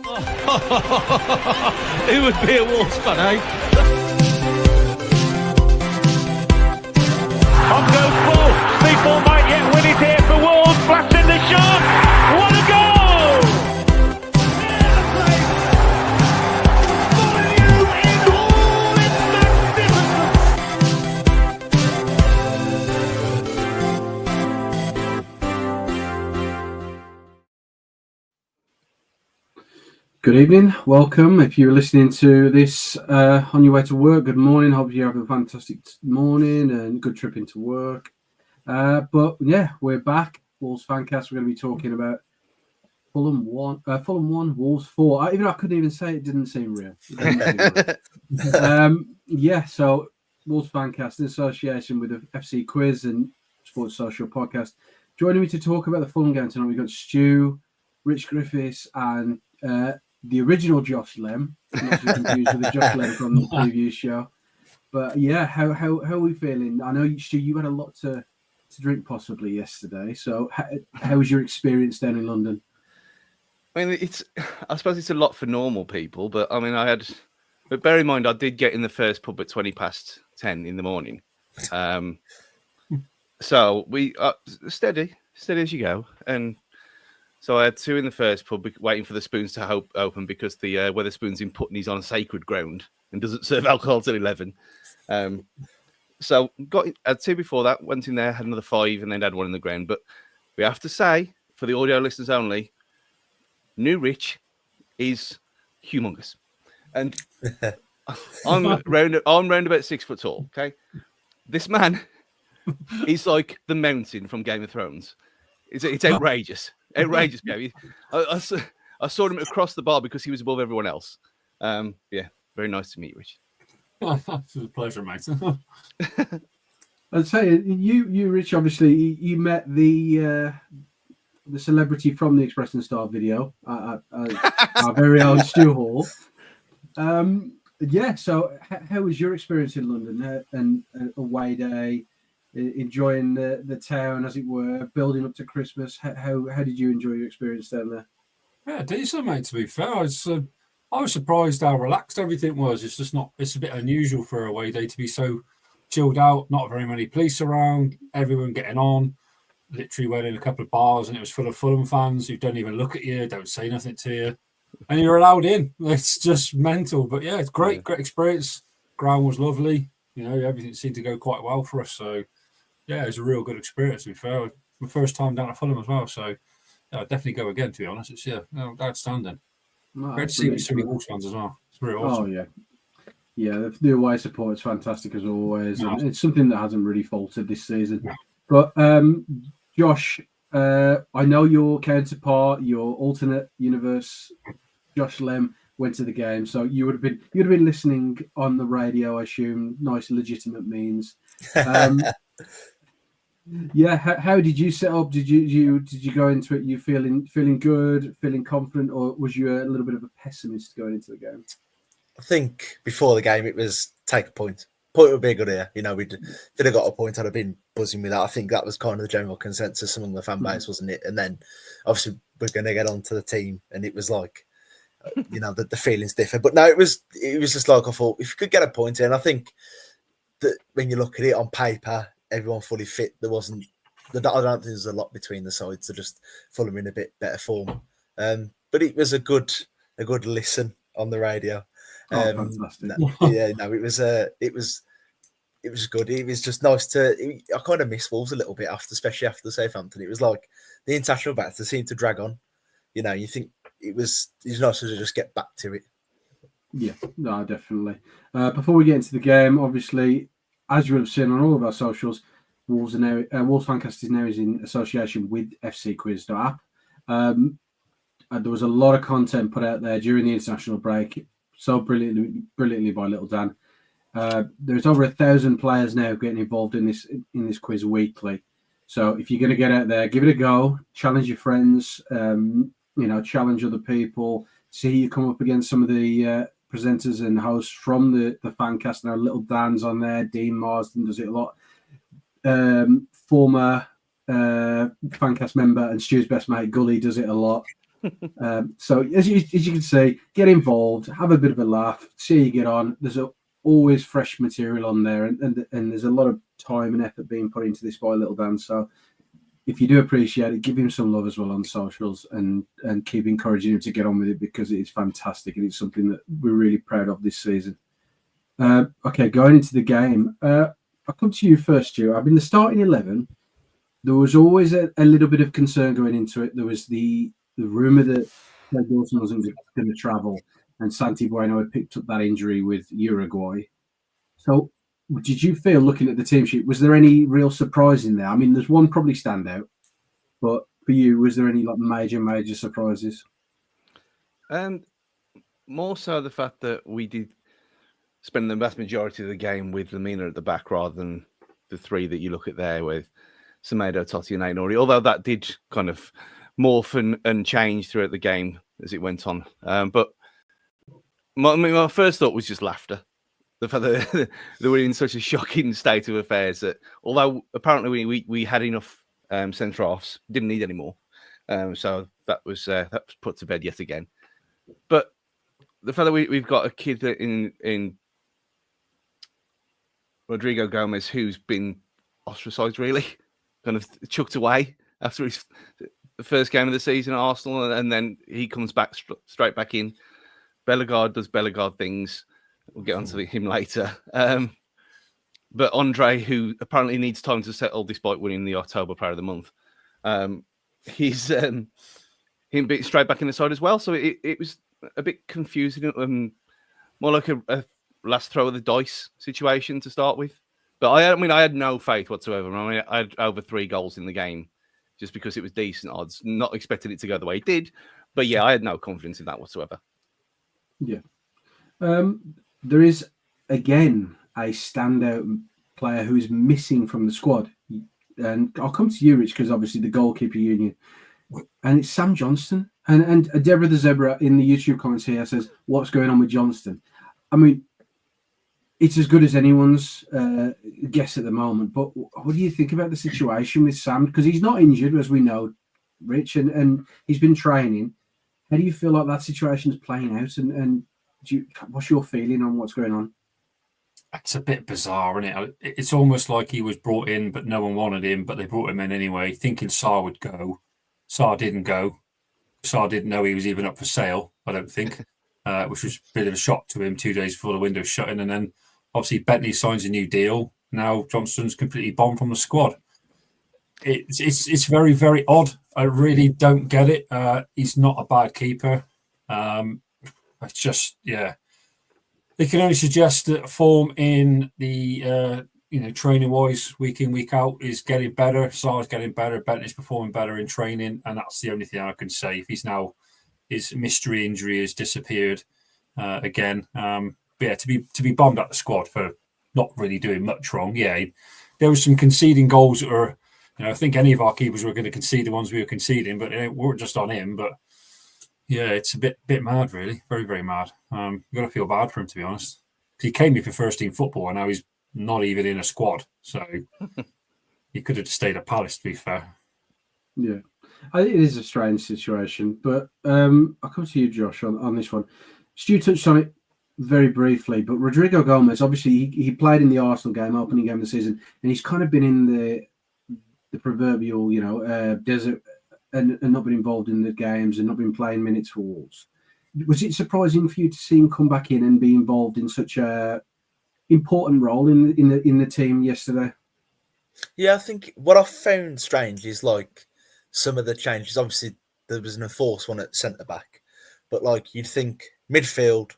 Who would be a Wolves fan, eh? On goes Paul. People might yet win it here for Wolves. Blasting the shot. What a goal! Good evening, welcome. If you're listening to this on your way to work, good morning. Hope you have a fantastic morning and good trip into work. But yeah, we're back. Wolves Fancast. We're going to be talking about Fulham 1, Wolves 4. I couldn't even say it. Didn't seem real. Yeah, so Wolves Fancast in association with the FC Quiz and Sports Social Podcast. Joining me to talk about the Fulham game tonight, we've got Stu, Rich Griffiths, and the original Josh Lem, not to be confused with the Josh Lem from the previous show. But yeah, how are we feeling? I know, Stu, you had a lot to drink possibly yesterday. So how was your experience down in London? I mean, I suppose it's a lot for normal people, but I mean, but bear in mind, I did get in the first pub at 10:20 in the morning. So we steady as you go. And so I had two in the first pub waiting for the spoons to open because the Wetherspoons in Putney's on sacred ground and doesn't serve alcohol till 11. So had two before that, went in there, had another 5, and then had one in the ground. But we have to say, for the audio listeners only, New Rich is humongous. And I'm round about 6 foot tall, okay? This man is like the mountain from Game of Thrones. It's outrageous. Outrageous, baby. I saw him across the bar because he was above everyone else. Yeah, very nice to meet you, Rich. Oh, it's a pleasure, mate. I'd say you, Rich, obviously you met the celebrity from the Express and Star video, our very own Stu Hall. Yeah, so how was your experience in London and away day? Enjoying the town, as it were, building up to Christmas. How did you enjoy your experience down there? Yeah, decent, mate. To be fair, I was surprised how relaxed everything was. It's just not. It's a bit unusual for a away day to be so chilled out. Not very many police around. Everyone getting on. Literally went in a couple of bars and it was full of Fulham fans who don't even look at you, don't say nothing to you, and you're allowed in. It's just mental. But yeah, it's great experience. Ground was lovely. You know, everything seemed to go quite well for us. So. Yeah, it was a real good experience, to be fair. My first time down at Fulham as well, so yeah, I'd definitely go again, to be honest. It's, outstanding. No, great to see so many Wolves fans as well. It's really awesome. Oh, yeah. Yeah, the away support is fantastic as always. No. And it's something that hasn't really faltered this season. No. But, Josh, I know your counterpart, your alternate universe, Josh Lem, went to the game, so you'd have been listening on the radio, I assume. Nice, legitimate means. Yeah, how did you set up? Did you go into it? You feeling good, feeling confident, or was you a little bit of a pessimist going into the game? I think before the game it was take a point. Point would be good here. You know, if they'd have got a point, I'd have been buzzing with that. I think that was kind of the general consensus among the fan base, wasn't it? And then obviously we're going to get onto the team, and it was like, you know, the feelings differ. But no, it was just like I thought if you could get a point in, I think that when you look at it on paper. Everyone fully fit. I don't think there's a lot between the sides. They're just Fulham in a bit better form. But it was a good listen on the radio. Fantastic. It was good. It was just nice I kind of miss Wolves a little bit especially after Southampton. It was like the international battle seemed to drag on. You know, you think it's nice to just get back to it. Yeah, no, definitely. Before we get into the game, obviously, as you will have seen on all of our socials, Wolves Fancast is now in association with FC Quiz app. There was a lot of content put out there during the international break, so brilliantly by Little Dan. There's over 1,000 players now getting involved in this quiz weekly. So if you're going to get out there, give it a go. Challenge your friends. Challenge other people. See you come up against some of the presenters and hosts from the Fancast. Now, Little Dan's on there. Dean Marsden does it a lot. Former Fancast member and Stu's best mate Gully does it a lot. So as you can see, get involved, have a bit of a laugh, see how you get on. There's always fresh material on there, and there's a lot of time and effort being put into this by Little Dan. So if you do appreciate it, give him some love as well on socials, and keep encouraging him to get on with it, because it's fantastic and it's something that we're really proud of this season. Okay, going into the game, I'll come to you first, Stu. I mean, the starting 11, there was always a little bit of concern going into it. There was the rumour that Craig Dawson wasn't going to travel, and Santi Bueno had picked up that injury with Uruguay. So did you feel, looking at the team sheet, was there any real surprise in there? I mean, there's one probably stand out, but for you, was there any like major surprises? More so the fact that we did spend the vast majority of the game with Lamina at the back rather than the three that you look at there with Semedo, Totti and Aït-Nouri, although that did kind of morph and change throughout the game as it went on. But my first thought was just laughter. The fact that they were in such a shocking state of affairs that, although apparently we had enough centre halves, didn't need any more. So that was put to bed yet again. But the fact that we've got a kid in Rodrigo Gomez who's been ostracised, really, kind of chucked away after his first game of the season at Arsenal, and then he comes back straight back in. Bellegarde does Bellegarde things. We'll get onto him later. But Andre, who apparently needs time to settle despite winning the October Player of the Month, he's him being straight back in the side as well. So it was a bit confusing, more like a last throw of the dice situation to start with. But I had no faith whatsoever. I mean, I had over 3 goals in the game just because it was decent odds, not expecting it to go the way it did. But yeah, I had no confidence in that whatsoever. Yeah. There is, again, a standout player who is missing from the squad. And I'll come to you, Rich, because obviously the goalkeeper union. And it's Sam Johnston. And Deborah the Zebra in the YouTube comments here says, what's going on with Johnston? I mean, it's as good as anyone's guess at the moment. But what do you think about the situation with Sam? Because he's not injured, as we know, Rich, and he's been training. How do you feel like that situation's playing out? And what's your feeling on what's going on? It's a bit bizarre, isn't it? It's almost like he was brought in, but no one wanted him, but they brought him in anyway, thinking Sarr would go. Sarr didn't go. Sarr didn't know he was even up for sale, I don't think, which was a bit of a shock to him 2 days before the window shutting. And then obviously Bentley signs a new deal. Now Johnston's completely bombed from the squad. It's very, very odd. I really don't get it. He's not a bad keeper. It's just, yeah. They can only suggest that form in the training wise, week in, week out, is getting better. Sarr's getting better. Bentley's performing better in training, and that's the only thing I can say. If his mystery injury has disappeared again. But yeah, to be bombed at the squad for not really doing much wrong. Yeah, there was some conceding goals that were, I think any of our keepers were going to concede the ones we were conceding, but it weren't just on him. But yeah, it's a bit mad, really. Very, very mad. You've got to feel bad for him, to be honest. He came here for first team football, and now he's not even in a squad. So he could have just stayed at Palace, to be fair. Yeah, I think it is a strange situation. But I'll come to you, Josh, on this one. Stu touched on it very briefly, but Rodrigo Gomez, obviously, he played in the Arsenal game, opening game of the season, and he's kind of been in the proverbial, desert and not been involved in the games and not been playing minutes for Wolves. Was it surprising for you to see him come back in and be involved in such a important role in the team yesterday? Yeah, I think what I found strange is like some of the changes. Obviously, there was an enforced one at centre back, but like you'd think midfield.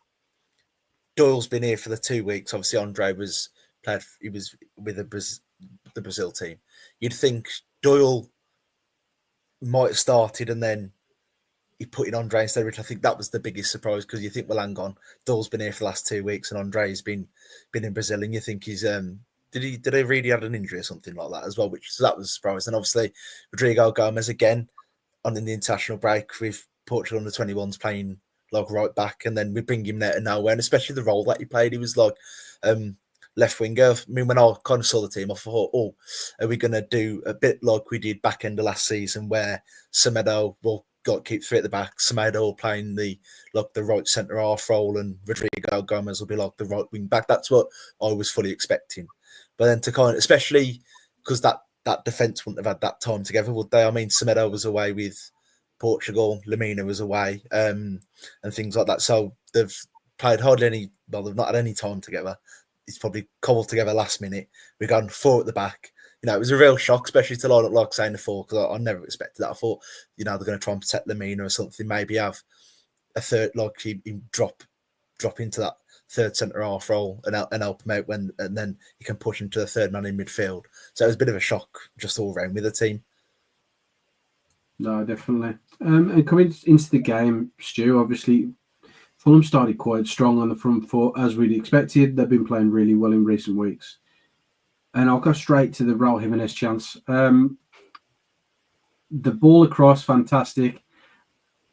Doyle's been here for the 2 weeks. Obviously, Andre was with the Brazil team. You'd think Doyle might have started and then he put in Andre instead, which I think that was the biggest surprise, because you think, well, hang on, Doyle's been here for the last 2 weeks and Andre's been in Brazil, and you think he's did he really had an injury or something like that as well, so that was a surprise. And obviously Rodrigo Gomez again on in the international break with Portugal under 21s playing like right back, and then we bring him there to nowhere, and especially the role that he played, he was like left winger. I mean, when I kind of saw the team, I thought, are we going to do a bit like we did back end of last season, where Semedo will got to keep three at the back. Semedo will playing the right centre half role, and Rodrigo Gomez will be like the right wing back. That's what I was fully expecting. But then to kind of, especially because that defence wouldn't have had that time together, would they? I mean, Semedo was away with Portugal, Lamina was away, and things like that. So they've played hardly any. Well, they've not had any time together. It's probably cobbled together last minute. We've gone four at the back. You know, it was a real shock, especially to line up like saying the four, because I never expected that. I thought, you know, they're going to try and protect Lamina or something. Maybe have a third, like he drop into that third centre half role and help him out and then he can push him to the third man in midfield. So it was a bit of a shock just all round with the team. No, definitely. And coming into the game, Stu, obviously Fulham started quite strong on the front foot, as we'd expected. They've been playing really well in recent weeks. And I'll go straight to the Raul Jimenez chance. The ball across, fantastic.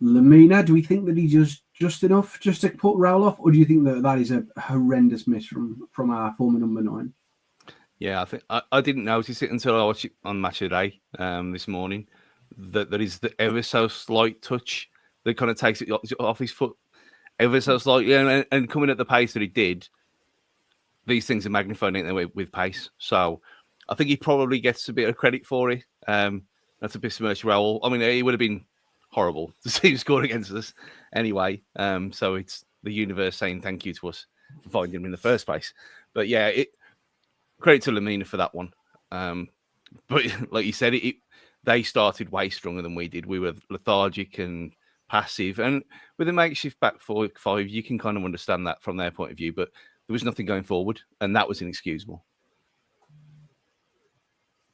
Lamina, do we think that he just enough just to put Raul off, or do you think that is a horrendous miss from our former number 9? Yeah, I think I didn't notice it until I watched it on Match of the Day this morning. That is the ever so slight touch that kind of takes it off his foot, ever so slightly, and coming at the pace that he did. These things are magnified with pace. So I think he probably gets a bit of credit for it. That's a besmirch Raul. I mean, it would have been horrible to see him score against us anyway. So it's the universe saying thank you to us for finding him in the first place. But yeah, credit to Lamina for that one. But like you said, they started way stronger than we did. We were lethargic and passive. And with a makeshift back 5, you can kind of understand that from their point of view. But there was nothing going forward, and that was inexcusable.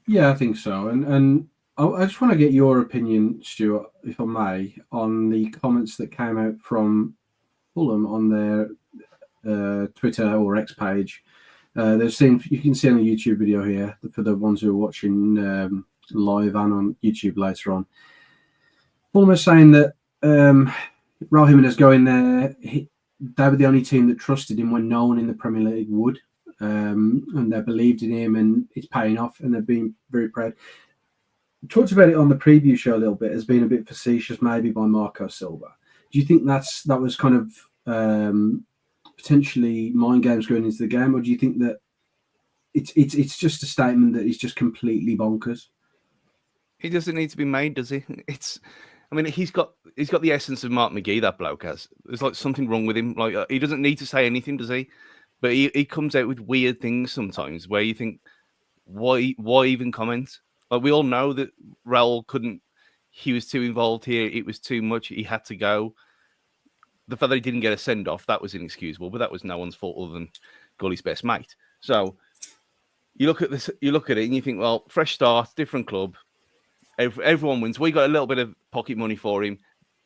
Yeah, I think so. And I just want to get your opinion, Stuart, if I may, on the comments that came out from Fulham on their Twitter or X page. You can see on the YouTube video here, for the ones who are watching live and on YouTube later on. Fulham are saying that Raul Jimenez going there, they were the only team that trusted him when no one in the Premier League would. And they believed in him, and it's paying off, and they've been very proud. Talked about it on the preview show a little bit as being a bit facetious, maybe by Marco Silva. Do you think that was kind of potentially mind games going into the game, or do you think that it's just a statement that he's just completely bonkers? He doesn't need to be made, does he? I mean, he's got the essence of Mark McGee. That bloke has. There's like something wrong with him. Like he doesn't need to say anything, does he? But he comes out with weird things sometimes where you think, why even comment? Like we all know that Raul couldn't. He was too involved here. It was too much. He had to go. The fact that he didn't get a send off, that was inexcusable. But that was no one's fault other than Gully's best mate. So you look at this. You look at it and you think, well, fresh start, different club. Everyone wins. We got a little bit of pocket money for him.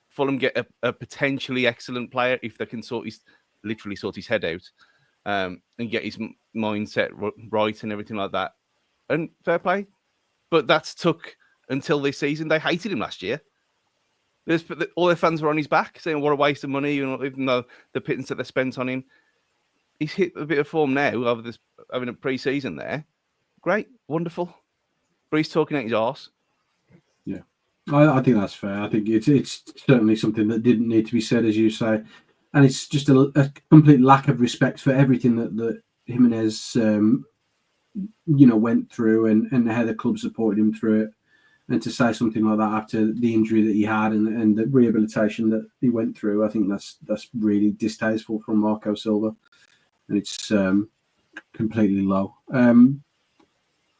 Fulham get a potentially excellent player if they can sort his head out and get his mindset right and everything like that. And fair play. But that's took until this season. They hated him last year. All their fans were on his back, saying what a waste of money, even though the pittance that they spent on him. He's hit a bit of form now over this, having a pre-season there. Great, wonderful. But he's talking out his arse. Yeah, I think that's fair. I think it's certainly something that didn't need to be said, as you say. And it's just a complete lack of respect for everything that Jimenez, went through and how the club supported him through it. And to say something like that after the injury that he had and the rehabilitation that he went through, I think that's really distasteful from Marco Silva. And it's completely low.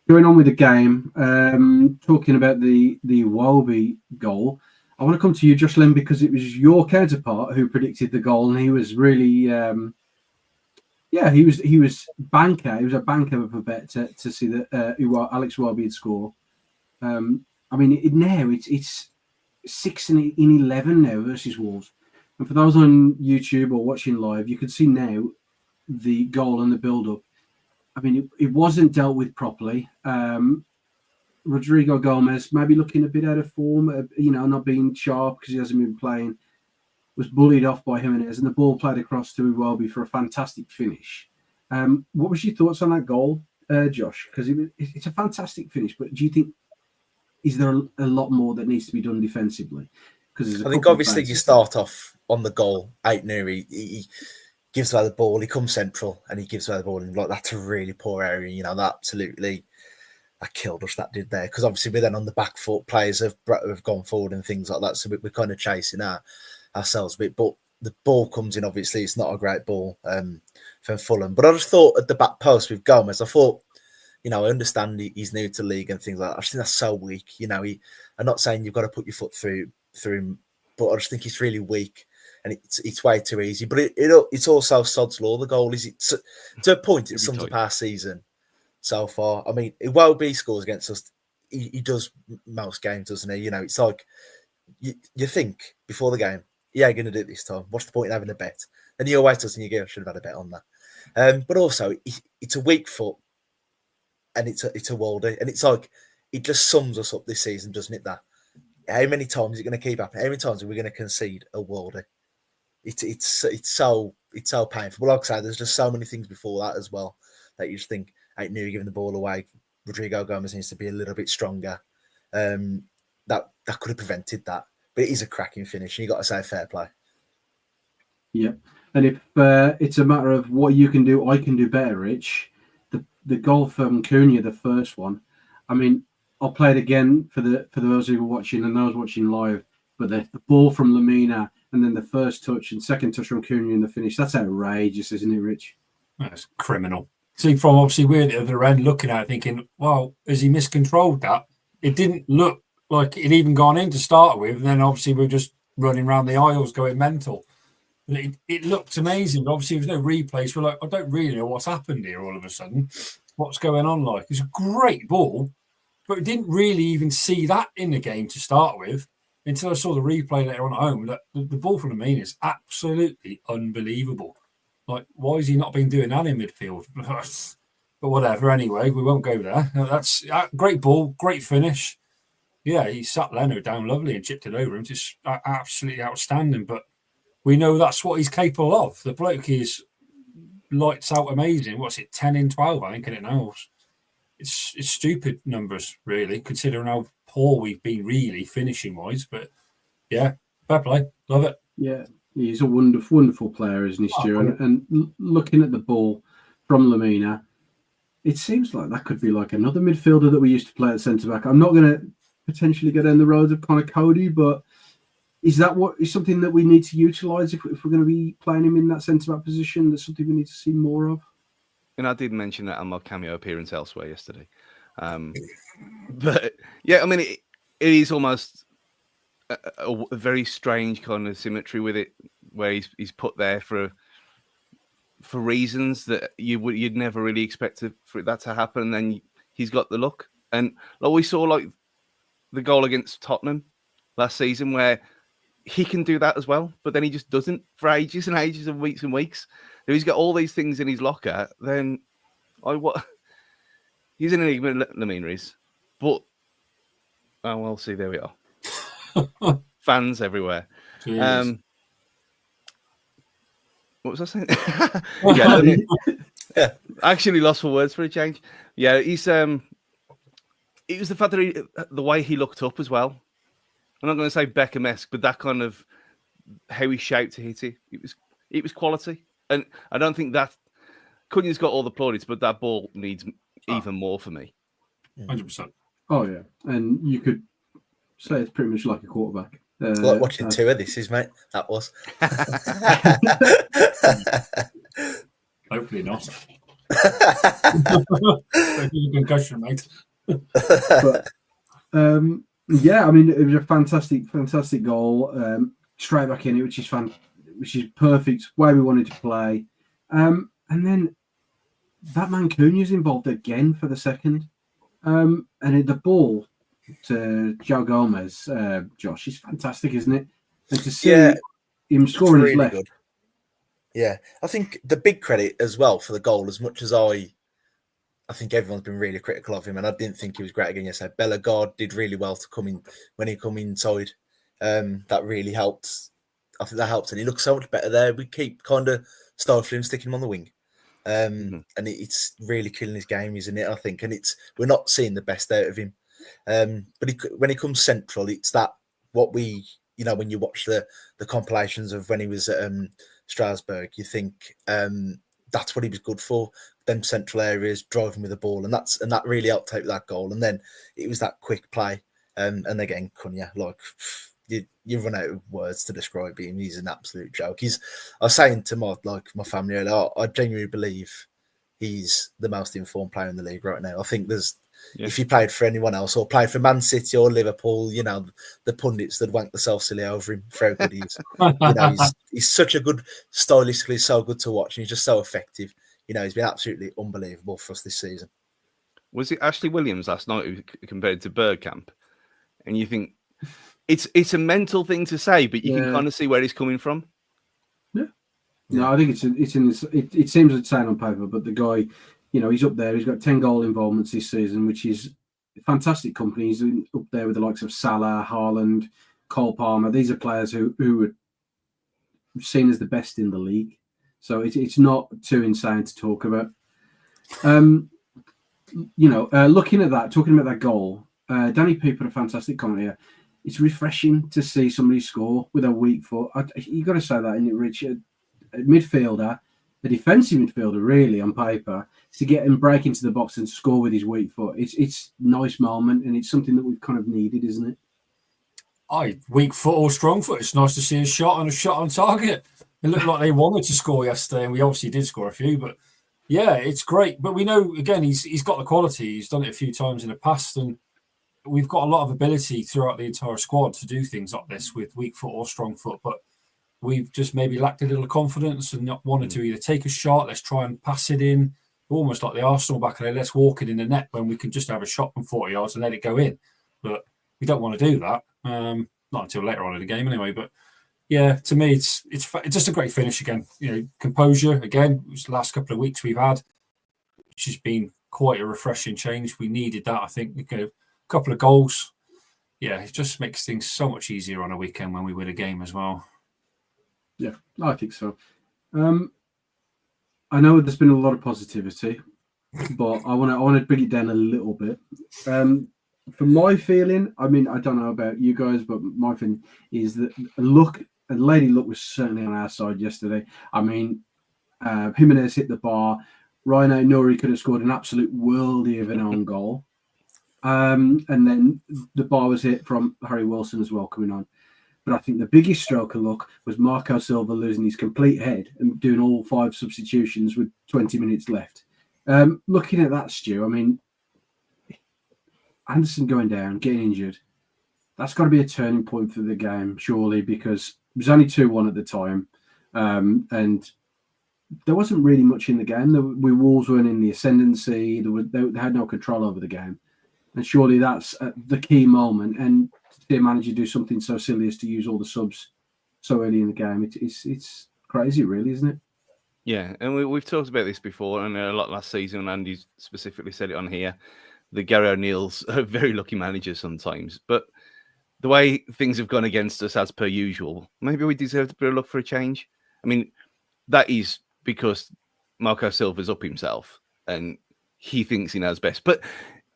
Going on with the game, talking about the Iwobi goal, I want to come to you, Josh Lynn, because it was your counterpart who predicted the goal, and he was really, he was banker. He was a banker of a bet to see that Alex Iwobi would score. I mean, it's 6-11 now versus Wolves, and for those on YouTube or watching live, you can see now the goal and the build-up. I mean, it wasn't dealt with properly. Rodrigo Gomez, maybe looking a bit out of form, not being sharp because he hasn't been playing, was bullied off by Jimenez, and the ball played across to Iwobi for a fantastic finish. What was your thoughts on that goal, Josh? Because it's a fantastic finish, but do you think, is there a lot more that needs to be done defensively? Because I think obviously you start off on the goal, Aït-Nouri, he gives away the ball, he comes central and he gives away the ball, and like that's a really poor area, you know, that killed us, that did there, because obviously we're then on the back foot, players have gone forward and things like that, so we're kind of chasing ourselves a bit, but the ball comes in, obviously it's not a great ball from Fulham, but I just thought at the back post with Gomez, I thought, you know, I understand he's new to the league and things like that. I just think that's so weak. You know, I'm not saying you've got to put your foot through him, but I just think it's really weak and it's way too easy. But it's also sod's law. The goal is to a point. It sums up our season so far. I mean, it will be scores against us. He does most games, doesn't he? You know, it's like you think before the game, yeah, going to do it this time. What's the point in having a bet? And he always does, and you go, I should have had a bet on that. But also, it's a weak foot. And it's a worldie, and it's like it just sums us up this season, doesn't it? That how many times is it going to keep happening? How many times are we going to concede a worldie? It's so painful. But like I said, there's just so many things before that as well that you just think Aït-Nouri giving the ball away. Rodrigo Gomez needs to be a little bit stronger. That could have prevented that, but it is a cracking finish, and you got to say fair play. Yeah, and if it's a matter of what you can do, I can do better, Rich. The goal from Cunha, the first one. I mean, I'll play it again for those who were watching and those watching live. But the ball from Lamina and then the first touch and second touch from Cunha in the finish, that's outrageous, isn't it, Rich? That's criminal. See, from obviously we're at the other end looking at it thinking, well, has he miscontrolled that? It didn't look like it even gone in to start with. And then obviously we're just running around the aisles going mental. It looked amazing. But obviously, there was no replays. We're like, I don't really know what's happened here all of a sudden. What's going on? Like, it's a great ball, but we didn't really even see that in the game to start with until I saw the replay later on at home. That the ball from Lamina is absolutely unbelievable. Like, why has he not been doing that in midfield? But whatever. Anyway, we won't go there. That's a great ball, great finish. Yeah, he sat Leno down lovely and chipped it over him. Just absolutely outstanding. But we know that's what he's capable of. The bloke is lights out amazing. What's it, 10 in 12, I think, and it now. It's stupid numbers, really, considering how poor we've been, really, finishing-wise. But, yeah, fair play. Love it. Yeah, he's a wonderful player, isn't he, Stu? And looking at the ball from Lamina, it seems like that could be like another midfielder that we used to play at centre-back. I'm not going to potentially go down the road of Connor Cody, but is something that we need to utilise if we're going to be playing him in that centre-back position? That's something we need to see more of. And I did mention that on my cameo appearance elsewhere yesterday. But, yeah, I mean, it is almost a very strange kind of symmetry with it, where he's put there for reasons that you'd never really expect for that to happen. And then he's got the luck. And like we saw, like, the goal against Tottenham last season, where he can do that as well, but then he just doesn't for ages and ages and weeks and weeks. If he's got all these things in his locker, then he's an enigma, Lamina is. But well, see, there we are. Fans everywhere. What was I saying? Yeah, I actually lost for words for a change. Yeah, he's it was the fact that the way he looked up as well. I'm not going to say Beckham-esque, but that kind of how he shaped to hit it. It was quality. And I don't think that Cunha's got all the plaudits, but that ball needs even more for me. 100%. Oh, yeah. And you could say it's pretty much like a quarterback. Like watching two of this, mate. That was. Hopefully not. Concussion, mate. But, yeah, I mean, it was a fantastic goal. Straight back in it, which is perfect, way we wanted to play. And then that man Cunha's involved again for the second. And the ball to João Gomez, Josh, is fantastic, isn't it? And to see him scoring his left. Good. Yeah, I think the big credit as well for the goal, as much as I think everyone's been really critical of him, and I didn't think he was great again yesterday. Bellegarde did really well to come in when he come inside. That really helped. I think that helped, and he looks so much better there. We keep kind of stifling him, sticking him on the wing, and it's really killing his game, isn't it? I think, and we're not seeing the best out of him. But when he comes central, it's that what we you know, when you watch the compilations of when he was at Strasbourg, you think that's what he was good for. Them central areas, driving with the ball, and that really helped take that goal. And then it was that quick play. And again, Cunha, like you run out of words to describe him. He's an absolute joke. I was saying to my family earlier, I genuinely believe he's the most informed player in the league right now. I think if he played for anyone else or played for Man City or Liverpool, you know, the pundits that wank themselves silly over him for how good he is. You know, he's such a good, stylistically so good to watch, and he's just so effective. You know, he's been absolutely unbelievable for us this season. Was it Ashley Williams last night who compared to Bergkamp? And you think it's a mental thing to say, but you can kind of see where he's coming from. Yeah. No, I think it seems insane on paper, but the guy, you know, he's up there. He's got 10 goal involvements this season, which is fantastic company. He's up there with the likes of Salah, Haaland, Cole Palmer. These are players who are seen as the best in the league. So it's not too insane to talk about. Looking at that, talking about that goal, Danny P put a fantastic comment here. It's refreshing to see somebody score with a weak foot. You got to say that, isn't it, Rich? A midfielder, a defensive midfielder, really, on paper, to get him break into the box and score with his weak foot. It's a nice moment, and it's something that we've kind of needed, isn't it? Weak foot or strong foot. It's nice to see a shot and a shot on target. It looked like they wanted to score yesterday, and we obviously did score a few. But yeah, it's great. But we know, again, he's got the quality. He's done it a few times in the past, and we've got a lot of ability throughout the entire squad to do things like this with weak foot or strong foot. But we've just maybe lacked a little confidence and not wanted to either take a shot, let's try and pass it in, almost like the Arsenal back there, let's walk it in the net when we can just have a shot from 40 yards and let it go in. But we don't want to do that. Not until later on in the game anyway. But yeah, to me, it's just a great finish again. You know, composure again. It was the last couple of weeks we've had, which has been quite a refreshing change. We needed that, I think. You know, a couple of goals. Yeah, it just makes things so much easier on a weekend when we win a game as well. Yeah, I think so. I know there's been a lot of positivity, but I want to bring it down a little bit. For my feeling, I mean, I don't know about you guys, but my feeling is that Lady Luck was certainly on our side yesterday. I mean, Jimenez hit the bar. Rhino Nuri could have scored an absolute worldie of an own goal. And then the bar was hit from Harry Wilson as well coming on. But I think the biggest stroke of luck was Marco Silva losing his complete head and doing all 5 substitutions with 20 minutes left. Looking at that, Stu, I mean, Anderson going down, getting injured, that's got to be a turning point for the game, surely, because it was only 2-1 at the time. And there wasn't really much in the game. Wolves weren't in the ascendancy. They had no control over the game. And surely that's the key moment. And to see a manager do something so silly as to use all the subs so early in the game, it's crazy, really, isn't it? Yeah, and we've talked about this before, and a lot last season, and Andy specifically said it on here. The Gary O'Neill's a very lucky manager sometimes, but the way things have gone against us as per usual, maybe we deserve to look for a change. I mean, that is because Marco Silva's up himself and he thinks he knows best. But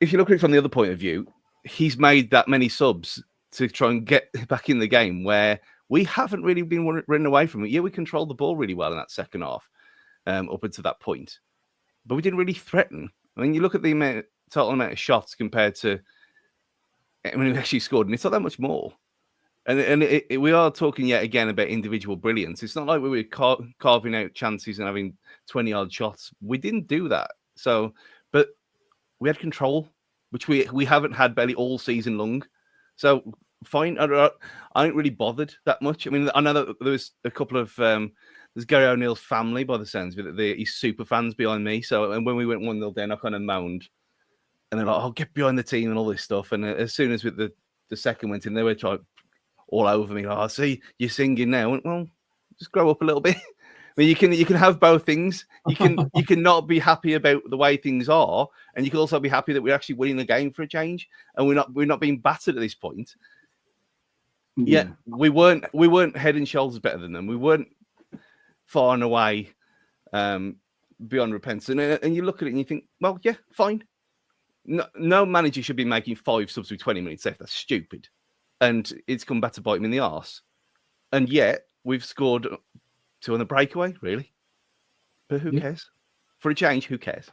if you look at it from the other point of view, he's made that many subs to try and get back in the game where we haven't really been running away from it. Yeah, we controlled the ball really well in that second half up until that point, but we didn't really threaten. I mean, you look at the total amount of shots compared to when we actually scored, and it's not that much more. And we are talking yet again about individual brilliance. It's not like we were carving out chances and having 20-yard shots. We didn't do that. So, but we had control, which we haven't had barely all season long. So fine. I ain't really bothered that much. I mean, I know that there was a couple of there's Gary O'Neill's family, by the sounds of it. He's super fans behind me. So, and when we went 1-0 down, I kind of moaned. And they're like, "Oh, get behind the team and all this stuff." And as soon as the second went in, they were trying all over me. "Oh, I see you're singing now." I went, well, just grow up a little bit. I mean, you can have both things. You can not be happy about the way things are, and you can also be happy that we're actually winning the game for a change, and we're not being battered at this point. Yeah, we weren't head and shoulders better than them. We weren't far and away beyond repentance. And you look at it and you think, well, yeah, fine. No manager should be making 5 subs with 20 minutes left. That's stupid. and it's come back to bite him in the arse. And yet we've scored 2 on the breakaway, really. But who cares? For a change, who cares?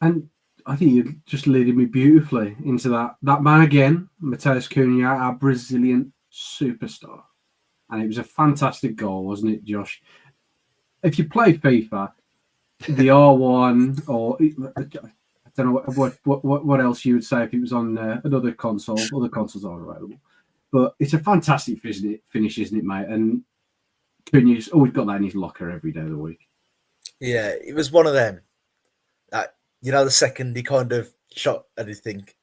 And I think you're just leading me beautifully into that man again, Matheus Cunha, our Brazilian superstar. And it was a fantastic goal, wasn't it, Josh? If you play FIFA, the R1, or I don't know what else you would say if it was on another console. Other consoles are available. But it's a fantastic finish, isn't it, mate? And Cunha's always got that in his locker every day of the week. Yeah, it was one of them. The second he kind of shot and you think,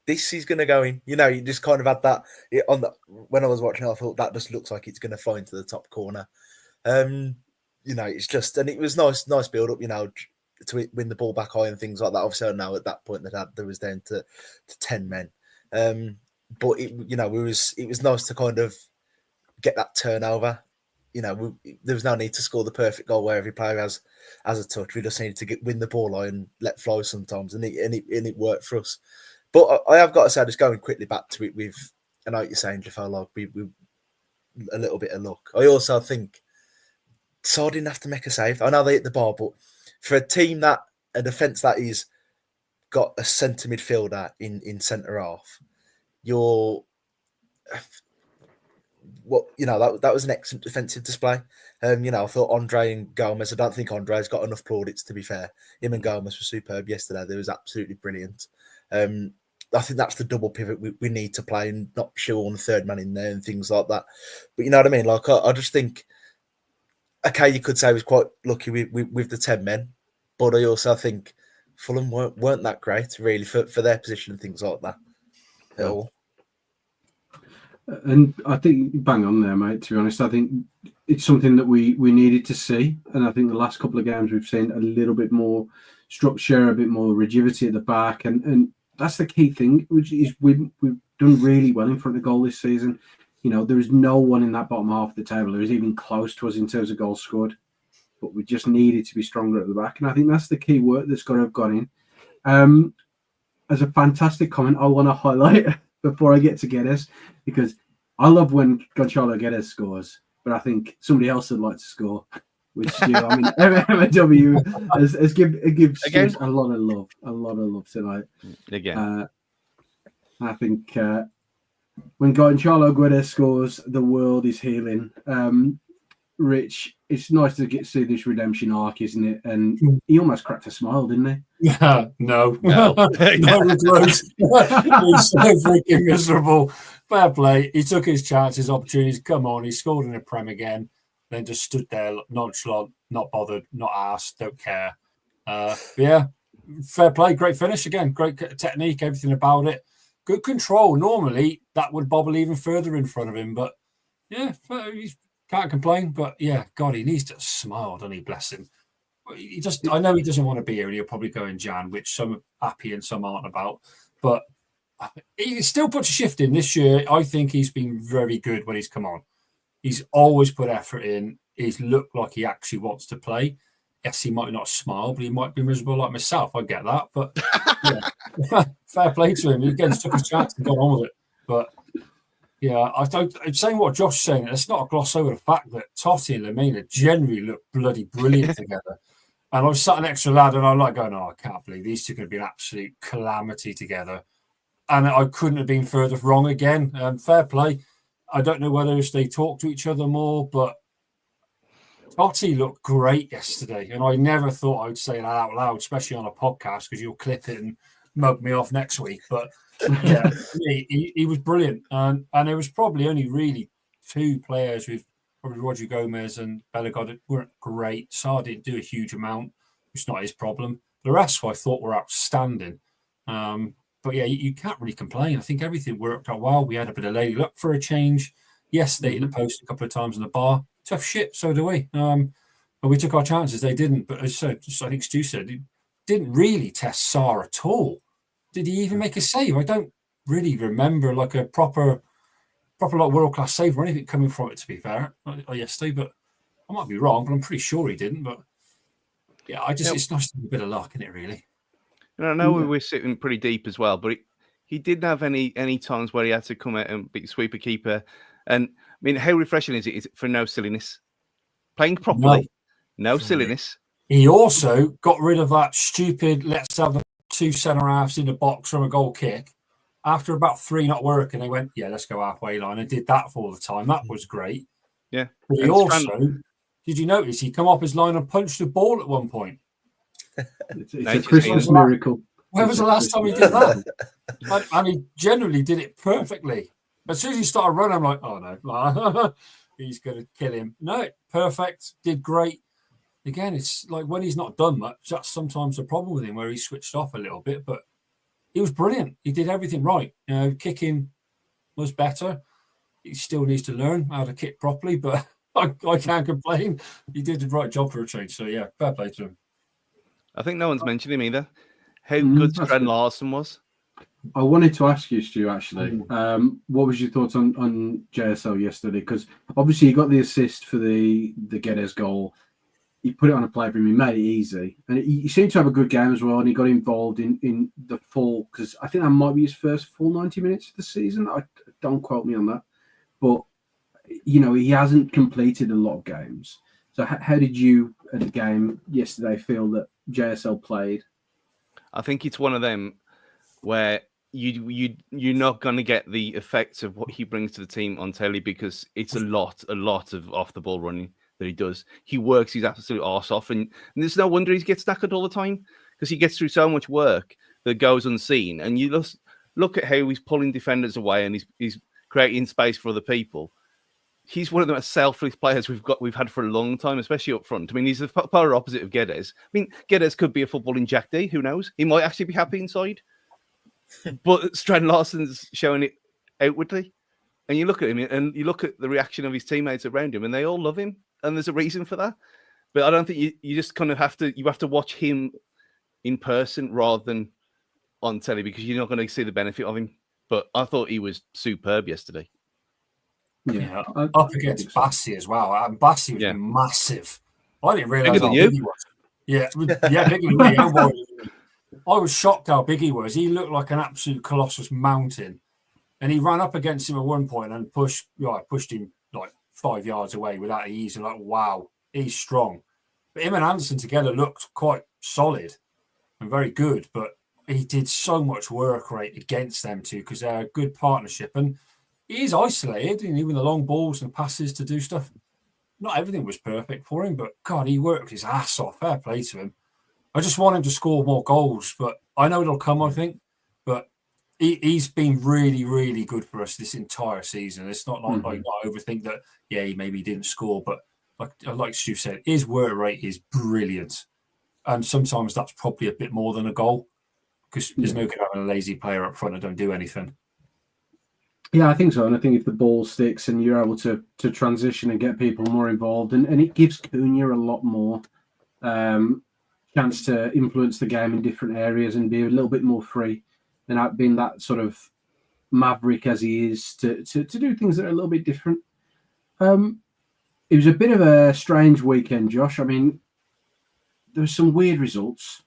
this is going to go in. You just kind of had that when I was watching, I thought that just looks like it's going to fly into the top corner. It's just, and it was nice build up, to win the ball back high and things like that. Obviously, I know at that point that there was down to 10 men. But it was nice to kind of get that turnover. There was no need to score the perfect goal where every player has a touch. We just needed to win the ball line and let fly sometimes, and it worked for us. But I have got to say, just going quickly back to it with, I know what you're saying, Jafar, like we a little bit of luck. I also think Sar didn't have to make a save. I know they hit the bar, but for a defence that is got a centre midfielder in centre half, that was an excellent defensive display. I thought Andre and Gomez, I don't think Andre's got enough plaudits, to be fair. Him and Gomez were superb yesterday. They was absolutely brilliant. I think that's the double pivot we need to play and not shoehorn the third man in there and things like that. But you know what I mean? Like, I just think, okay, you could say he was quite lucky with the 10 men, but I also think Fulham weren't that great, really, for their position and things like that at all. And I think bang on there, mate, to be honest. I think it's something that we needed to see. And I think the last couple of games we've seen a little bit more structure, a bit more rigidity at the back. And that's the key thing, which is we've done really well in front of goal this season. There is no one in that bottom half of the table who is even close to us in terms of goals scored. But we just needed to be stronger at the back. And I think that's the key work that's got to have gone in. As a fantastic comment, I want to highlight before I get to Guedes, because I love when Gonçalo Guedes scores, but I think somebody else would like to score. Which MW has gives Stu a lot of love tonight. Again, I think when Gonçalo Guedes scores, the world is healing. Rich, it's nice to see this redemption arc, isn't it? And he almost cracked a smile, didn't he? No. No, He's so freaking miserable. Fair play. He took his chances, opportunities. Come on, he scored in a Prem again. Then just stood there, nonchalant, not bothered, not asked, don't care. Yeah, fair play. Great finish again. Great technique, everything about it. Good control. Normally, that would bobble even further in front of him. But yeah, he can't complain. But yeah, God, he needs to smile, doesn't he? Bless him. I know he doesn't want to be here, and he'll probably go in Jan, which some are happy and some aren't about. But he still puts a shift in this year. I think he's been very good when he's come on. He's always put effort in. He's looked like he actually wants to play. Yes, he might not smile, but he might be miserable like myself. I get that. But yeah, fair play to him. He again took his chance and got on with it. But yeah, I'm saying what Josh is saying. Let's not gloss over the fact that Totti and Lamina generally look bloody brilliant together. And I was sat next to a lad and I'm like going, I can't believe these two could be an absolute calamity together. And I couldn't have been further wrong again. Fair play. I don't know whether they talk to each other more, but Totti looked great yesterday. And I never thought I'd say that out loud, especially on a podcast, because you'll clip it and mug me off next week. But yeah, he was brilliant. And there was probably only really two players with probably Roger Gomez and Bellegarde that weren't great. Sarr didn't do a huge amount, which is not his problem. The rest I thought were outstanding. But yeah, you can't really complain. I think everything worked out well. We had a bit of lady luck for a change. Yes, they hit the post a couple of times in the bar. Tough shit, so do we. But we took our chances. They didn't. But as I think Stu said, he didn't really test Sarr at all. Did he even make a save? I don't really remember like a proper like world-class save or anything coming from it, to be fair, yesterday. But I might be wrong, but I'm pretty sure he didn't. But yeah, it's nice to have a bit of luck, isn't it, really? And I know we're sitting pretty deep as well, but he didn't have any times where he had to come out and sweep a keeper. And I mean, how refreshing is it for no silliness? Playing properly, no silliness. He also got rid of that stupid, let's have the 2 centre halves in the box from a goal kick. After about 3 not working, they went, yeah, let's go halfway line, and did that for all the time. That was great. Yeah. But he also, did you notice he come off his line and punched the ball at one point? It's a Christmas miracle. When was the last time he did that? And he generally did it perfectly. As soon as he started running, I'm like, oh no, he's going to kill him. No, perfect, did great. Again, it's like when he's not done much, that's sometimes the problem with him, where he switched off a little bit, but he was brilliant. He did everything right. You know, kicking was better. He still needs to learn how to kick properly, but I can't complain. He did the right job for a change. So yeah, fair play to him. I think no one's mentioned him either. How good Strand Larson was. I wanted to ask you, Stu, actually, what was your thoughts on JSL yesterday? Because obviously you got the assist for the Guedes goal. He put it on a play for him. He made it easy. And he seemed to have a good game as well. And he got involved in the full, because I think that might be his first full 90 minutes of the season. Don't quote me on that. But, you know, he hasn't completed a lot of games. So how did you, at the game yesterday, feel that JSL played? I think it's one of them where you're not going to get the effects of what he brings to the team on telly, because it's a lot of off the ball running that he does. He works his absolute arse off, and there's no wonder he gets knackered all the time, because he gets through so much work that goes unseen. And you just look at how he's pulling defenders away and he's creating space for other people. He's one of the most selfless players we've had for a long time, especially up front. I mean, he's the polar opposite of Guedes. I mean, Guedes could be a footballing Jack D. Who knows? He might actually be happy inside. But Strand Larson's showing it outwardly. And you look at him and you look at the reaction of his teammates around him, and they all love him. And there's a reason for that. But I don't think you just kind of have to watch him in person rather than on telly, because you're not going to see the benefit of him. But I thought he was superb yesterday. Yeah, up against Bassi as well. And Bassi was massive. I didn't realise how big he was. Yeah, bigger than me. I was shocked how big he was. He looked like an absolute colossus mountain. And he ran up against him at one point and pushed him like 5 yards away without ease. And like, wow, he's strong. But him and Anderson together looked quite solid and very good. But he did so much work rate against them too, because they're a good partnership. And he's isolated, and even the long balls and passes to do stuff. Not everything was perfect for him, but God, he worked his ass off. Fair play to him. I just want him to score more goals, but I know it'll come, I think. But he's been really, really good for us this entire season. It's not like I overthink that, he maybe didn't score, but like Stu said, his work rate is brilliant. And sometimes that's probably a bit more than a goal, because there's no good having a lazy player up front that don't do anything. Yeah, I think so. And I think if the ball sticks and you're able to transition and get people more involved, and it gives Cunha a lot more chance to influence the game in different areas and be a little bit more free, and out being that sort of maverick as he is to do things that are a little bit different. It was a bit of a strange weekend, Josh. I mean, there were some weird results,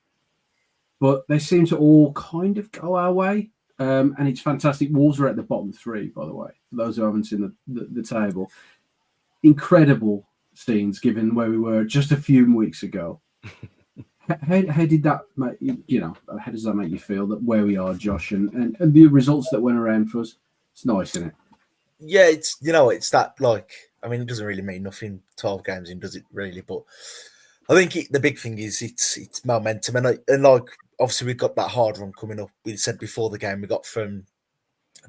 but they seem to all kind of go our way. And it's fantastic. Wolves are at the bottom 3, by the way, for those who haven't seen the table. Incredible scenes given where we were just a few weeks ago. How did that make you, how does that make you feel, that where we are, Josh, and the results that went around for us? It's nice, isn't it? Yeah, it's that, like, I mean, it doesn't really mean nothing 12 games in, does it really? But I think the big thing is it's momentum, and like, obviously we've got that hard run coming up. We said before the game, we got from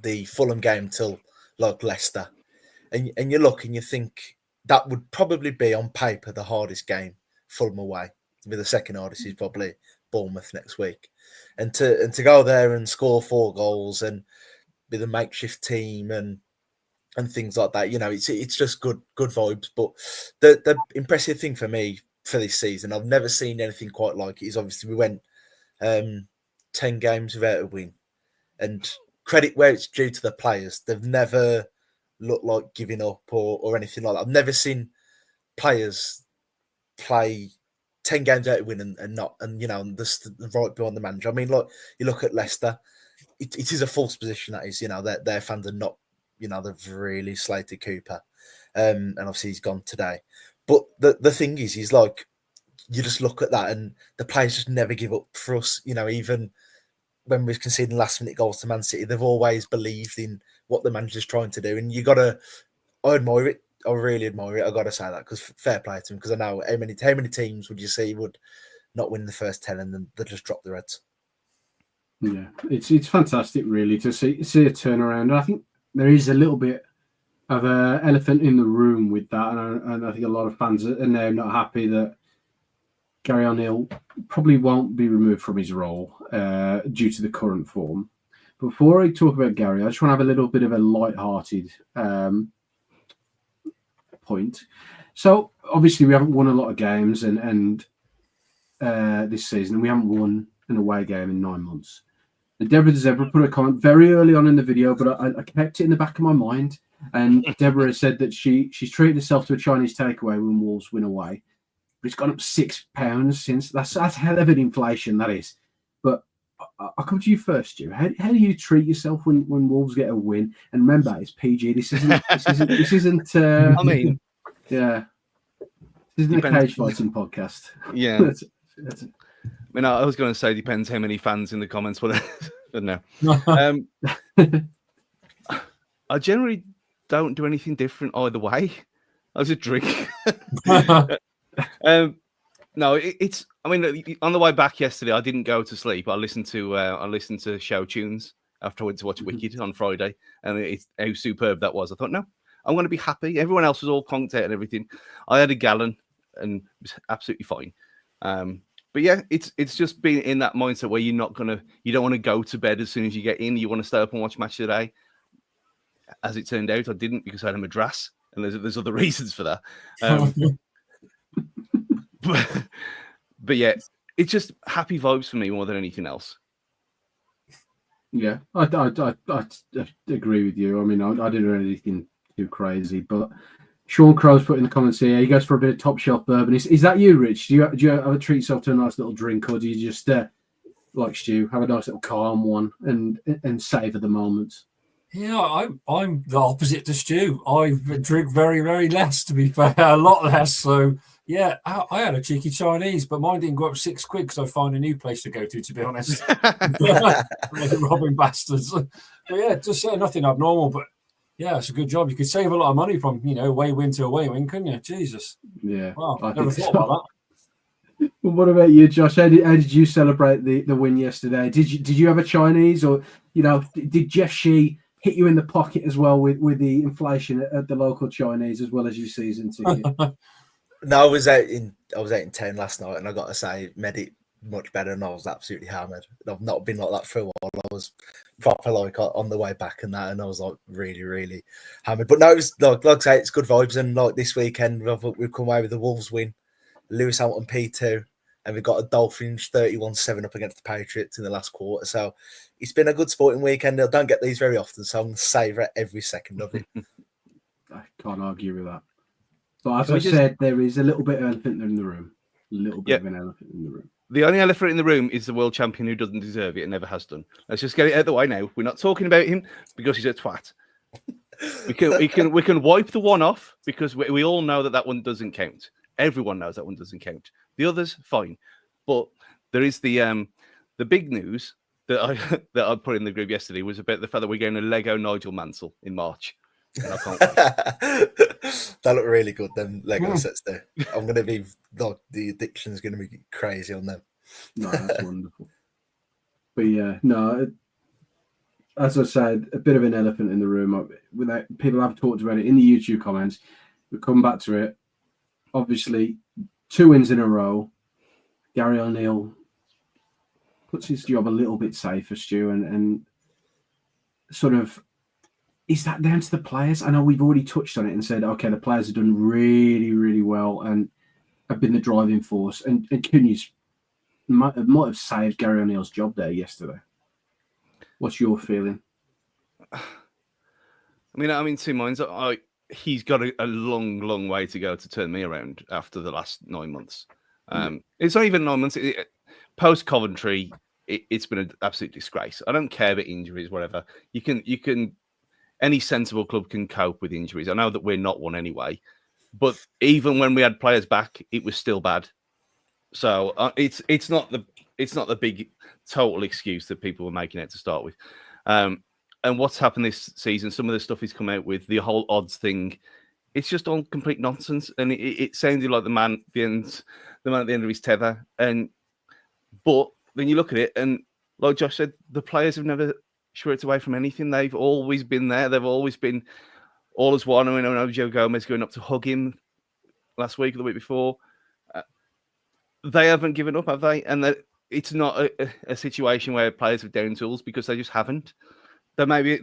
the Fulham game till like Leicester, and you look and you think that would probably be on paper the hardest game, Fulham away. With the second hardest is probably Bournemouth next week, and to go there and score 4 goals and with a makeshift team and things like that, it's just good vibes. But the impressive thing for me for this season, I've never seen anything quite like it, is obviously we went 10 games without a win, and credit where it's due to the players. They've never looked like giving up or anything like that. I've never seen players play 10 games out of win and not, and just right behind the manager. I mean, like, you look at Leicester, it is a false position. That is, their fans are not, they've really slated Cooper, and obviously he's gone today. But the thing is, he's like, you just look at that, and the players just never give up for us. Even when we're conceding last-minute goals to Man City, they've always believed in what the manager's trying to do, and I admire it. I really admire it. I got to say that, because fair play to him. Because I know how many teams would you see would not win the first 10 and then they just drop the Reds. Yeah, it's fantastic, really, to see a turnaround. And I think there is a little bit of an elephant in the room with that, and I think a lot of fans are now not happy that Gary O'Neill probably won't be removed from his role due to the current form. Before I talk about Gary, I just want to have a little bit of a light-hearted point. So obviously we haven't won a lot of games and this season, and we haven't won an away game in 9 months. And Deborah Zebra put a comment very early on in the video, but I kept it in the back of my mind. And Deborah said that she's treated herself to a Chinese takeaway when Wolves win away. But it's gone up £6 since. That's hell of an inflation, that is. But I'll come to you first, Stu. How do you treat yourself when Wolves get a win? And remember, it's PG. This isn't. I mean, yeah, this isn't a cage fighting podcast. Yeah. I mean, I was going to say depends how many fans in the comments, but no. I generally don't do anything different either way. I just drink. No, it's. I mean, on the way back yesterday, I didn't go to sleep. I listened to show tunes after I went to watch Wicked on Friday, and it's how superb that was. I thought, no, I'm going to be happy. Everyone else was all conked out and everything. I had a gallon, and it was absolutely fine. But yeah, it's just being in that mindset where you don't want to go to bed as soon as you get in. You want to stay up and watch Match of the Day. As it turned out, I didn't, because I had a madras, and there's other reasons for that. But yeah, it's just happy vibes for me more than anything else. Yeah, I agree with you. I mean, I didn't do anything too crazy, but Sean Crow's put in the comments here, he goes for a bit of top shelf bourbon. Is that you, Rich? Do you ever treat yourself to a nice little drink, or do you just, like Stu, have a nice little calm one and savour the moments? Yeah, I'm the opposite to Stu. I drink very, very less, to be fair, a lot less. So yeah, I had a cheeky Chinese, but mine didn't go up £6 because I found a new place to go to be honest. Robbing bastards. But yeah, just nothing abnormal, but yeah, it's a good job. You could save a lot of money from, away win to away win, couldn't you? Jesus. Yeah. Wow, I never thought about that. Well, what about you, Josh? How did you celebrate the win yesterday? Did you have a Chinese, or did Jeff Shee hit you in the pocket as well with the inflation at the local Chinese as well as your season ticket? No, I was out in town last night, and I got to say, made it much better, and I was absolutely hammered. I've not been like that for a while. I was proper on the way back and that, and I was like really, really hammered. But no, it was like I say, it's good vibes. And like this weekend, we've come away with the Wolves win, Lewis Hamilton P2, and we've got a Dolphins 31-7 up against the Patriots in the last quarter. So it's been a good sporting weekend. I don't get these very often, so I'm going to savour every second of it. I can't argue with that. But as I said, there is a little bit of elephant in the room. A little bit of an elephant in the room. The only elephant in the room is the world champion who doesn't deserve it and never has done. Let's just get it out of the way now. We're not talking about him because he's a twat. We can wipe the one off because we all know that one doesn't count. Everyone knows that one doesn't count. The others, fine. But there is the big news that I put in the group yesterday was about the fact that we're getting a Lego Nigel Mansell in March. And I can't wait. That look really good. Them Lego sets there. I'm going to be the addiction is going to be crazy on them. No, that's wonderful. But yeah, no. As I said, a bit of an elephant in the room. People have talked about it in the YouTube comments. We'll come back to it. Obviously, 2 wins in a row. Gary O'Neill puts his job a little bit safer, Stu, and sort of. Is that down to the players? I know we've already touched on it and said, okay, the players have done really, really well and have been the driving force. And Cunha's might have saved Gary O'Neill's job there yesterday. What's your feeling? I mean, I'm in 2 minds. He's got a long, long way to go to turn me around after the last 9 months. It's not even 9 months. Post Coventry, it's been an absolute disgrace. I don't care about injuries, whatever. You can. Any sensible club can cope with injuries. I know that we're not one anyway, but even when we had players back, it was still bad. So it's not the big total excuse that people were making it to start with. And what's happened this season? Some of the stuff he's come out with, the whole odds thing, it's just all complete nonsense. And it sounded like the man at the end of his tether. But then you look at it, and like Josh said, the players have never shirked away from anything. They've always been there. They've always been all as one. I know Joe Gomez going up to hug him last week or the week before. They haven't given up, have they? And it's not a situation where players have down tools, because they just haven't. They may be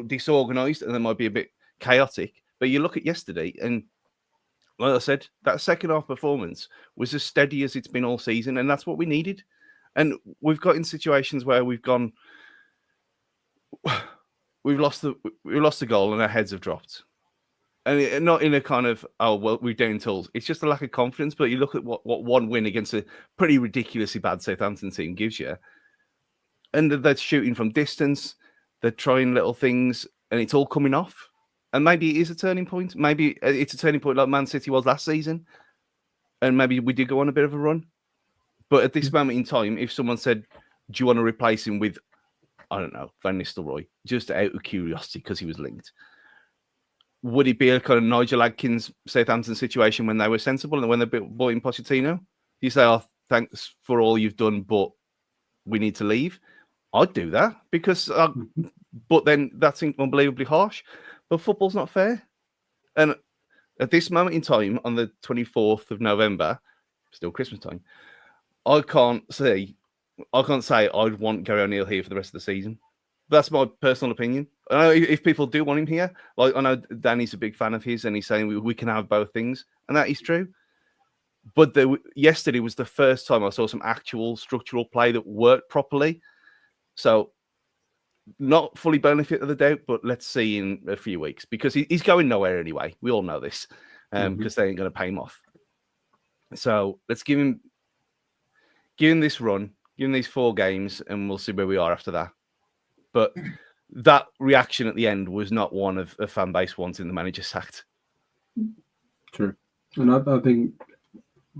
disorganised and they might be a bit chaotic. But you look at yesterday, and like I said, that second half performance was as steady as it's been all season, and that's what we needed. And we've got in situations where we've lost the goal and our heads have dropped. And not in a kind of, oh, well, we're down tools. It's just a lack of confidence. But you look at what one win against a pretty ridiculously bad Southampton team gives you. And they're shooting from distance. They're trying little things, and it's all coming off. And maybe it is a turning point. Maybe it's a turning point like Man City was last season. And maybe we did go on a bit of a run. But at this moment in time, if someone said, do you want to replace him with, I don't know, Van Nistelrooy, just out of curiosity because he was linked, would it be a kind of Nigel Adkins Southampton situation when they were sensible and when they bought in Pochettino? You say, oh, thanks for all you've done, but we need to leave. I'd do that because, but then that's unbelievably harsh. But football's not fair. And at this moment in time, on the 24th of November, still Christmas time, I can't say I'd want Gary O'Neill here for the rest of the season. That's my personal opinion. I know if people do want him here, like I know Danny's a big fan of his, and he's saying we can have both things, and that is true. But yesterday was the first time I saw some actual structural play that worked properly. So, not fully benefit of the doubt, but let's see in a few weeks, because he's going nowhere anyway. We all know this, because they ain't going to pay him off. So let's give him this run, give him these 4 games, and we'll see where we are after that. But that reaction at the end was not one of a fan base wanting the manager sacked. True. And I think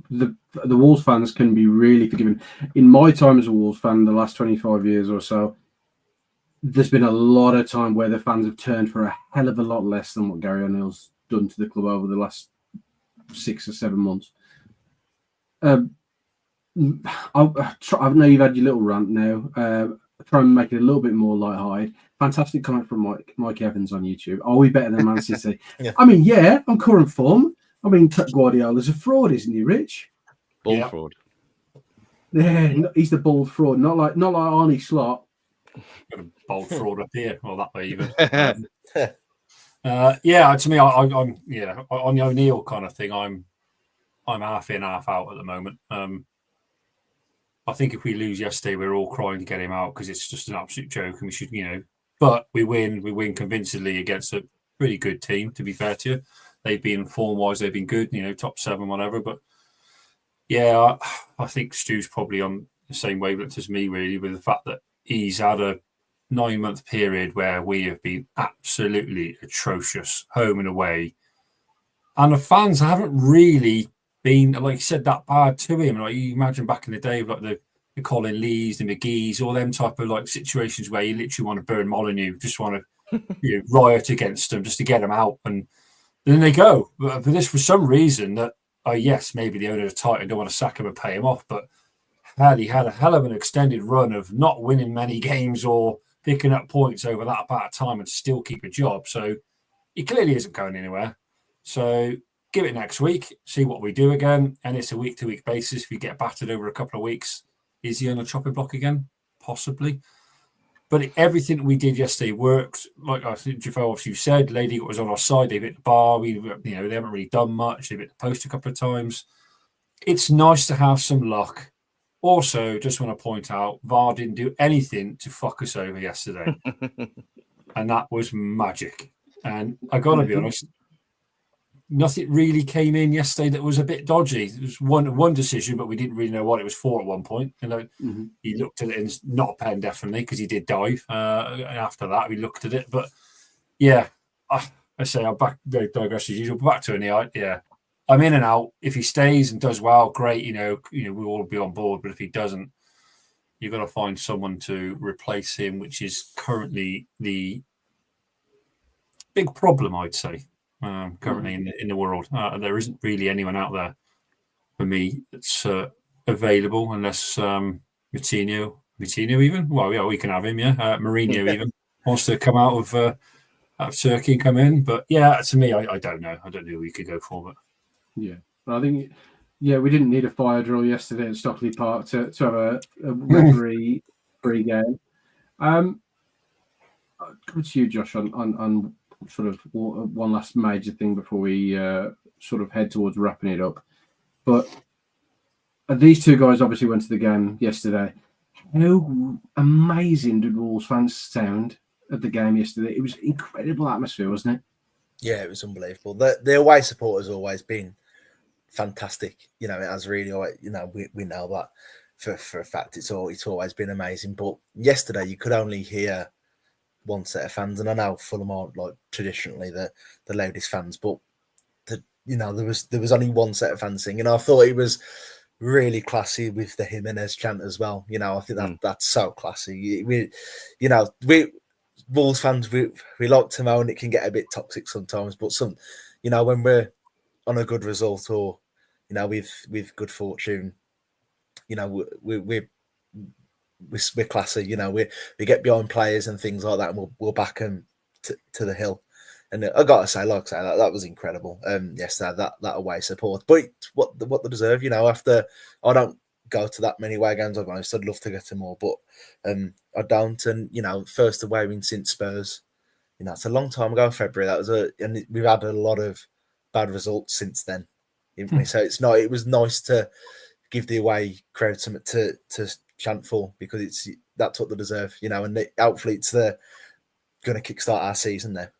the Wolves fans can be really forgiving. In my time as a Wolves fan, the last 25 years or so, there's been a lot of time where the fans have turned for a hell of a lot less than what Gary O'Neill's done to the club over the last 6 or 7 months. I know you've had your little rant now. Try and make it a little bit more light-hearted. Fantastic comment from Mike Evans on YouTube. Are we better than Man City? Yeah. I mean, yeah, on current form. I mean, Guardiola's a fraud, isn't he, Rich? Bull fraud. Yeah, he's the bald fraud, not like Arnie Slot. Got a bold fraud up here, or that way even. To me, I'm on the O'Neill kind of thing. I'm half in, half out at the moment. I think if we lose yesterday, we're all crying to get him out because it's just an absolute joke, and we should, But we win convincingly against a pretty good team. To be fair to you, they've been form-wise, they've been good, top 7, whatever. But yeah, I think Stu's probably on the same wavelength as me, really, with the fact that he's had a 9-month period where we have been absolutely atrocious, home and away, and the fans haven't really been, like you said, that bad to him. Like you imagine back in the day, like the Colin Lees, the McGee's, all them type of like situations where you literally want to burn Molyneux, just want to riot against them just to get them out, and then they go. But for this, for some reason, that yes, maybe the owner is tight and don't want to sack him and pay him off, but he had a hell of an extended run of not winning many games or picking up points over that amount of time and still keep a job. So he clearly isn't going anywhere. So give it next week, see what we do again. And it's a week-to-week basis. If you get battered over a couple of weeks, is he on a chopping block again? Possibly. But everything we did yesterday worked. Like I think Jafar obviously said, Lady was on our side. They've hit the bar. They haven't really done much. They've hit the post a couple of times. It's nice to have some luck. Also, just want to point out, VAR didn't do anything to fuck us over yesterday. And that was magic. And I got to be honest, nothing really came in yesterday that was a bit dodgy. There was one decision, but we didn't really know what it was for at one point. He looked at it and it's not a pen, definitely, because he did dive. After that, we looked at it. But yeah, I say I'm back, very digress as usual, back to an alight. Yeah. I'm in and out. If he stays and does well, great, we'll all be on board. But if he doesn't, you've got to find someone to replace him, which is currently the big problem, I'd say, currently in the world. There isn't really anyone out there for me that's available, unless Moutinho even. Well, yeah, we can have him. Yeah, Mourinho even wants to come out of Turkey and come in. But yeah, to me, I don't know. I don't know who we could go for. But yeah, I think we didn't need a fire drill yesterday at Stockley Park to have a referee free game. Come to you, Josh, on sort of one last major thing before we sort of head towards wrapping it up. But these two guys obviously went to the game yesterday. How amazing did Wolves fans sound at the game yesterday? It was incredible atmosphere, wasn't it? Yeah, it was unbelievable. The away support has always been fantastic. It has really, we know that for a fact. It's always been amazing. But yesterday, you could only hear one set of fans, and I know Fulham aren't like traditionally the loudest fans, but there was only one set of fans singing. I thought it was really classy with the Jimenez chant as well. I think that's so classy. We Wolves fans, we like to moan. It can get a bit toxic sometimes, but when we're on a good result or with good fortune, we're classy. We get behind players and things like that, and we'll back them to the hill. And I gotta say, that was incredible. Yesterday, that away support, but what they deserve. After I don't go to that many away games, I'd love to get to more, but I don't. And first away win since Spurs. It's a long time ago. February. And we've had a lot of bad results since then. So it was nice to give the away crowd something to chant for, because that's what they deserve. And hopefully it's going to kickstart our season there.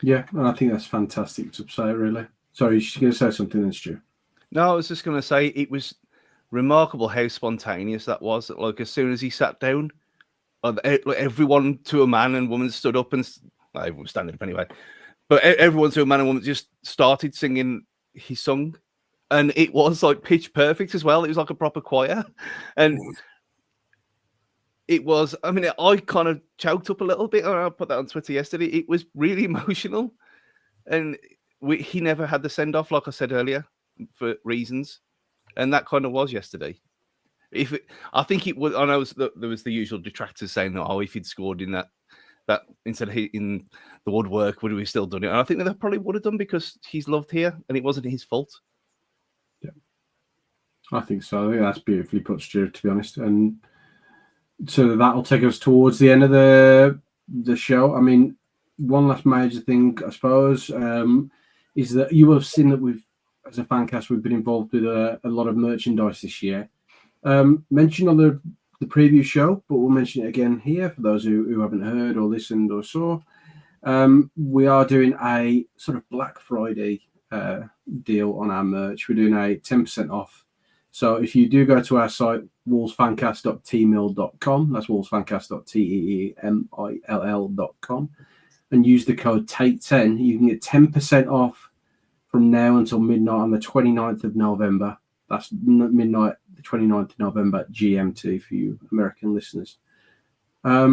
Yeah, and I think that's fantastic to say, really. Sorry, you're going to say something then, Stu? No, I was just going to say it was remarkable how spontaneous that was. Like, as soon as he sat down, everyone to a man and woman stood up, and everyone was standing up anyway, but everyone to a man and woman just started singing his song, and it was like pitch perfect as well. It was like a proper choir, and it was. I mean, I kind of choked up a little bit. I put that on Twitter yesterday. It was really emotional, and he never had the send off, like I said earlier, for reasons, and that kind of was yesterday. I think it was. I know there was the usual detractors saying, "Oh, if he'd scored in that instead of in the woodwork, would we still done it?" And I think that they probably would have done, because he's loved here, and it wasn't his fault. Yeah, I think so. I think that's beautifully put, Stuart, to be honest. And so that'll take us towards the end of the show. I mean, one last major thing, I suppose, is that you will have seen that as a fancast, we've been involved with a lot of merchandise this year. Mentioned on the previous show, but we'll mention it again here for those who haven't heard or listened or saw. We are doing a sort of Black Friday deal on our merch. We're doing a 10% off. So if you do go to our site, wolvesfancast.tmill.com, that's wolvesfancast.teemill.com, and use the code TAKE10, you can get 10% off from now until midnight on the 29th of November. That's midnight, the 29th of November, GMT for you American listeners. I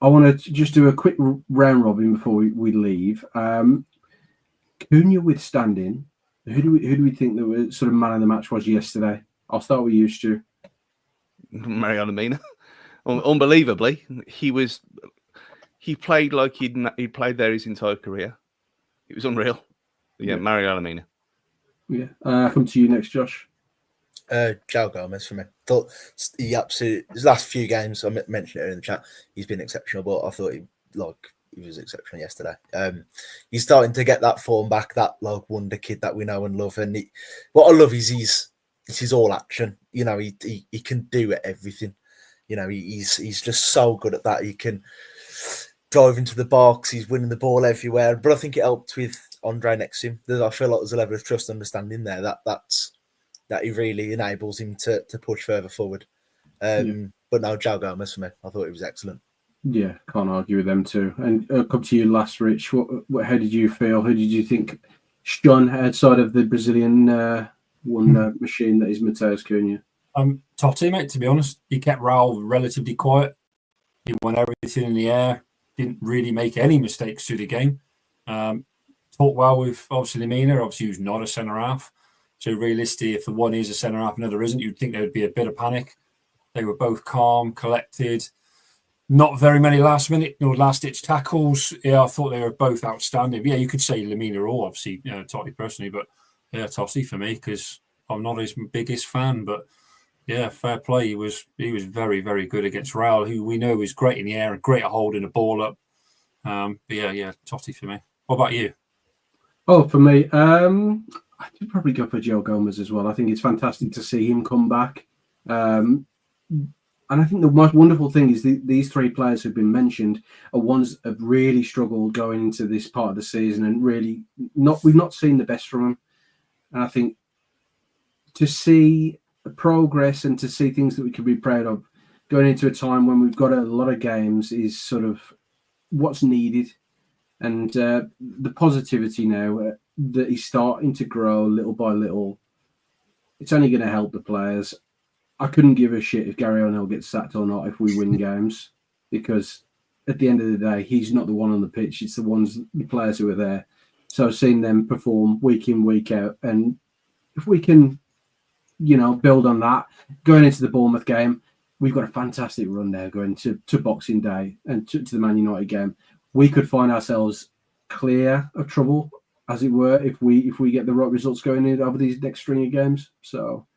want to just do a quick round robin before we leave. Cunha withstanding, who do we think the sort of man of the match was yesterday? I'll start with you, Stu. Mariano Mina. Unbelievably, he played like he'd played there his entire career. It was unreal. Yeah, Mariano Mina. Yeah. Come to you next, Josh. João Gomez for me. Thought he absolutely, his last few games, I mentioned it in the chat, he's been exceptional, but I thought he was exceptional yesterday. He's starting to get that form back, that wonder kid that we know and love. And what I love is he's all action. He can do everything. He's just so good at that. He can driving to the box, he's winning the ball everywhere. But I think it helped with Andre next to him. I feel like there's a level of trust and understanding there that he really enables him to push further forward. But no, João Gomes for me. I thought he was excellent. Yeah, can't argue with them too. And come to you last, Rich. How did you feel? Who did you think shone outside of the Brazilian wonder machine that is Matheus Cunha? Totti, mate, to be honest. He kept Raul relatively quiet. He won everything in the air. Didn't really make any mistakes through the game. Talked well with, obviously, Lemina. Obviously, who's not a centre-half. So realistically, if the one is a centre-half and the other isn't, you'd think there would be a bit of panic. They were both calm, collected. Not very many last-ditch tackles. Yeah, I thought they were both outstanding. Yeah, you could say Lemina or obviously, Totti personally, but yeah, Totti for me because I'm not his biggest fan. But yeah, fair play. He was very, very good against Raul, who we know is great in the air and great at holding the ball up. But yeah, Totti for me. What about you? Oh, for me, I could probably go for João Gomes as well. I think it's fantastic to see him come back. And I think the most wonderful thing is these three players who've been mentioned are ones that have really struggled going into this part of the season and really we've not seen the best from them. And I think to see progress and to see things that we can be proud of going into a time when we've got a lot of games is sort of what's needed. And the positivity now that he's starting to grow little by little, it's only going to help the players. I couldn't give a shit if Gary O'Neill gets sacked or not if we win games, because at the end of the day, he's not the one on the pitch. It's the players who are there. So seeing them perform week in, week out, and if we can, build on that, going into the Bournemouth game, we've got a fantastic run there going to Boxing Day and to the Man United game. We could find ourselves clear of trouble, as it were, if we get the right results going in over these next string of games. So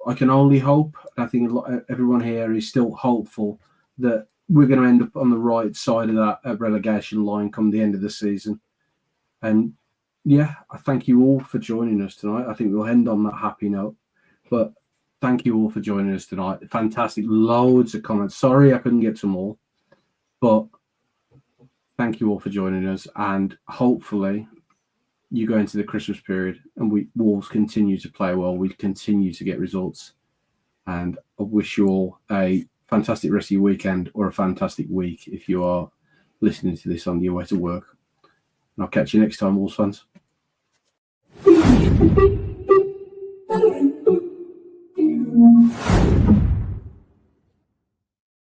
I can only hope. I think everyone here is still hopeful that we're going to end up on the right side of that relegation line come the end of the season. And yeah, I thank you all for joining us tonight. I think we'll end on that happy note. But thank you all for joining us tonight. Fantastic. Loads of comments. Sorry I couldn't get to them all. But thank you all for joining us. And hopefully you go into the Christmas period and Wolves continue to play well. We continue to get results. And I wish you all a fantastic rest of your weekend or a fantastic week if you are listening to this on your way to work. And I'll catch you next time, Wolves fans. Thank you.